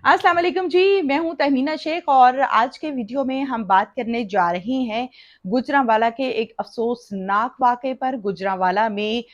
अस्सलाम वालेकुम जी, मैं हूँ तहमीना शेख और आज के वीडियो में हम बात करने जा रहे हैं गुजरांवाला के एक अफसोसनाक वाक़े पर। गुजरांवाला में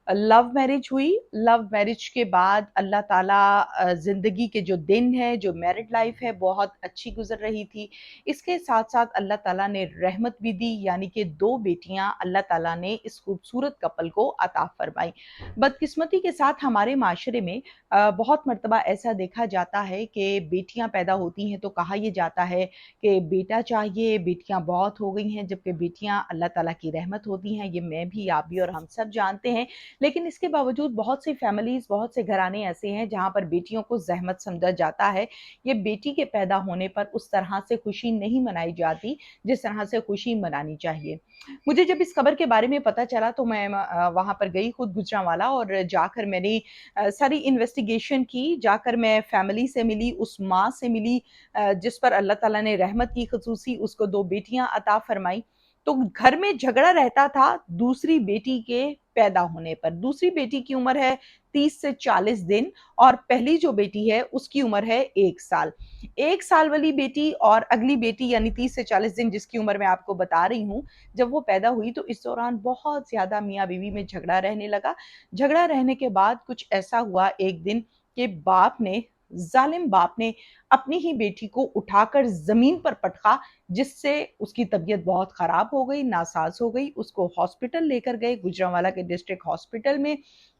लव मैरिज हुई। लव मैरिज के बाद अल्लाह ताला ज़िंदगी के जो दिन हैं, जो मैरिड लाइफ़ है, बहुत अच्छी गुज़र रही थी। इसके साथ-साथ अल्लाह ताला ने रहमत भी दी, यानी कि 2 बेटियाँ अल्लाह ताला ने इस खूबसूरत कपल को अता फ़रमाई। बदकिस्मती के साथ हमारे माशरे में बहुत मर्तबा ऐसा देखा जाता है कि बेटियां पैदा होती हैं तो कहा यह जाता है कि बेटा चाहिए, बेटियां बहुत हो गई हैं, जबकि बेटियां अल्लाह ताला की रहमत होती हैं। ये मैं भी, आप भी और हम सब जानते हैं। लेकिन इसके बावजूद बहुत सी फैमिलीज, बहुत से घराने ऐसे हैं जहां पर बेटियों को जहमत समझा जाता है। ये बेटी के पैदा होने पर उस तरह से खुशी नहीं मनाई जाती जिस तरह से खुशी मनानी चाहिए। मुझे जब इस खबर के बारे में पता चला तो मैं वहां पर गई खुद गुजरांवाला, और जाकर मैंने सारी इन्वेस्टिगेशन की। जाकर मैं फैमिली से मिली, उस माँ से मिली जिस पर अल्लाह ताला ने रहमत की ख़ुसूसी, उसको 2 बेटियाँ अता फ़रमाई। तो घर में झगड़ा रहता था दूसरी बेटी के पैदा होने पर। दूसरी बेटी की उम्र है 30 से 40 दिन और पहली जो बेटी है उसकी उम्र है 1 साल। 1 साल वाली बेटी और अगली बेटी यानी 30 से 40 दिन जिसकी उम्र मैं आपको बता रही हूँ, जब वो पैदा हुई तो इस दौरान बहुत ज़्यादा मियाँ-बीवी में झगड़ा रहने लगा। झगड़ा रहने के बाद कुछ ऐसा हुआ एक दिन कि जालिम बाप ने अपनी ही बेटी को उठाकर जमीन पर पटका, जिससे उसकी तबीयत बहुत खराब हो गई, नासाज हो गई। उसको हॉस्पिटल लेकर गए, गुजरांवाला के डिस्ट्रिक्ट हॉस्पिटल में।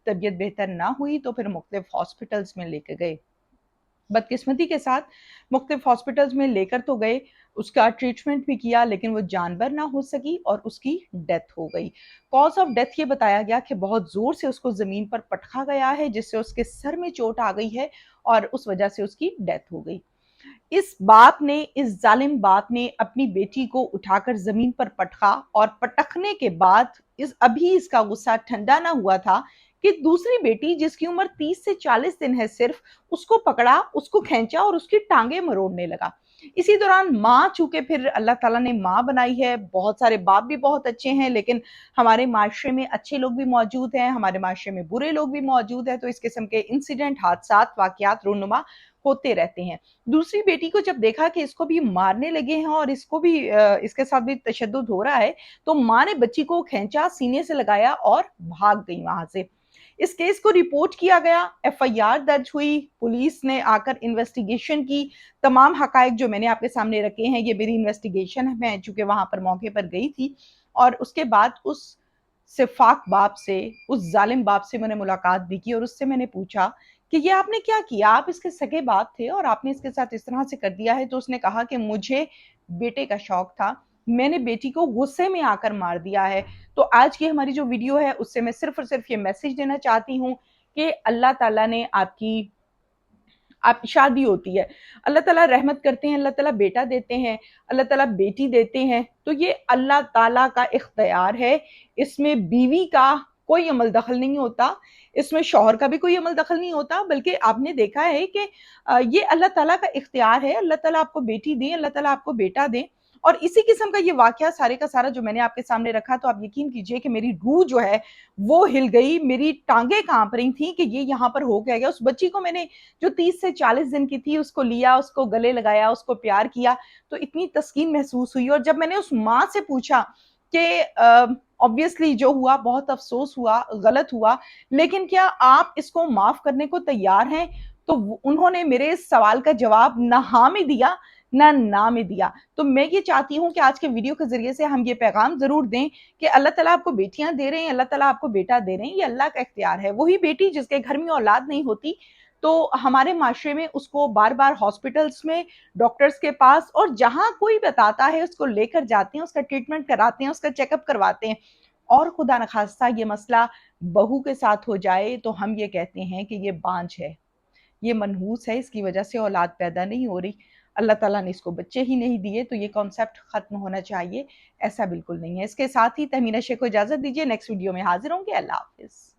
तबीयत बेहतर ना हुई तो फिर मुख्तलिफ हॉस्पिटल्स में लेकर गए। बदकिस्मती के साथ मुख्तलिफ हॉस्पिटल्स में लेकर तो गए, उसका ट्रीटमेंट भी किया, लेकिन वो जानवर ना हो सकी और उसकी डेथ हो गई। कॉज ऑफ डेथ ये बताया गया कि बहुत ज़ोर से उसको ज़मीन पर पटका गया है, जिससे उसके सर में चोट आ गई है और उस वजह से उसकी डेथ हो गई। इस जालिम बाप ने अपनी बेटी को उठाकर ज़मीन पर पटका और पटकने के बाद इसका गुस्सा ठंडा ना हुआ था कि दूसरी बेटी जिसकी उम्र 30 से 40 दिन है सिर्फ, उसको पकड़ा, उसको खींचा और उसकी टांगें मरोड़ने लगा। इसी दौरान माँ, चूंकि फिर अल्लाह ताला ने माँ बनाई है, बहुत सारे बाप भी बहुत अच्छे हैं, लेकिन हमारे माशरे में अच्छे लोग भी मौजूद हैं, हमारे माशरे में बुरे लोग भी मौजूद हैं, तो इस किस्म के इंसिडेंट, हादसात, वाकयात रोनुमा होते रहते हैं। दूसरी बेटी को जब देखा कि इसको भी मारने लगे हैं और इसके साथ भी तशद्दुद हो रहा है, तो माँ ने बच्ची को खींचा, सीने से लगाया और भाग गई वहां से। इस केस को रिपोर्ट किया गया, एफआईआर दर्ज हुई, पुलिस ने आकर इन्वेस्टिगेशन की। तमाम हकायक जो मैंने आपके सामने रखे हैं, ये मेरी इन्वेस्टिगेशन है, मैं चूंकि वहां पर मौके पर गई थी। और उसके बाद उस सिफाक बाप से, उस जालिम बाप से मैंने मुलाकात भी की और उससे मैंने पूछा कि ये आपने क्या किया? आप इसके सगे बाप थे और आपने इसके साथ इस तरह से कर दिया है। तो उसने कहा कि मुझे बेटे का शौक था, मैंने बेटी को गुस्से में आकर मार दिया है। तो आज की हमारी जो वीडियो है उससे मैं सिर्फ और सिर्फ ये मैसेज देना चाहती हूँ कि अल्लाह ताला ने आपकी आप शादी होती है, अल्लाह ताला रहमत करते हैं, अल्लाह ताला बेटा देते हैं, अल्लाह ताला बेटी देते हैं, तो ये अल्लाह ताला का इख्तियार है। इसमें बीवी का कोई अमल दखल नहीं होता, इसमें शौहर का भी कोई अमल दखल नहीं होता, बल्कि आपने देखा है कि ये अल्लाह ताला का इख्तियार है। अल्लाह ताला आपको बेटी दें, अल्लाह ताला आपको बेटा दें। और इसी किस्म का ये वाकया सारे का सारा जो मैंने आपके सामने रखा, तो आप यकीन कीजिए कि मेरी रूह जो है वो हिल गई, मेरी टांगें कांप रही थी कि ये यहाँ पर हो क्या गया। उस बच्ची को मैंने, जो 30 से 40 दिन की थी, उसको लिया, उसको गले लगाया, उसको प्यार किया, तो इतनी तस्कीन महसूस हुई। और जब मैंने उस माँ से पूछा कि ऑब्वियसली जो हुआ बहुत अफसोस हुआ, गलत हुआ, लेकिन क्या आप इसको माफ करने को तैयार हैं? तो उन्होंने मेरे इस सवाल का जवाब ना हाँ में दिया, ना ना में दिया। तो मैं ये चाहती हूँ कि आज के वीडियो के जरिए से हम ये पैगाम जरूर दें कि अल्लाह ताला आपको बेटियां दे रहे हैं, अल्लाह ताला आपको बेटा दे रहे हैं, ये अल्लाह का इख्तियार है। वही बेटी जिसके घर में औलाद नहीं होती, तो हमारे माशरे में उसको बार बार हॉस्पिटल्स में, डॉक्टर्स के पास, और जहां कोई बताता है उसको लेकर जाते हैं, उसका ट्रीटमेंट कराते हैं, उसका चेकअप करवाते हैं। और खुदा न खास्ता ये मसला बहू के साथ हो जाए तो हम ये कहते हैं कि ये बांझ है, ये मनहूस है, इसकी वजह से औलाद पैदा नहीं हो रही, अल्लाह ताला ने इसको बच्चे ही नहीं दिए। तो ये कॉन्सेप्ट खत्म होना चाहिए, ऐसा बिल्कुल नहीं है। इसके साथ ही तहमीना शेख को इजाजत दीजिए, नेक्स्ट वीडियो में हाजिर होंगे। अल्लाह हाफिज।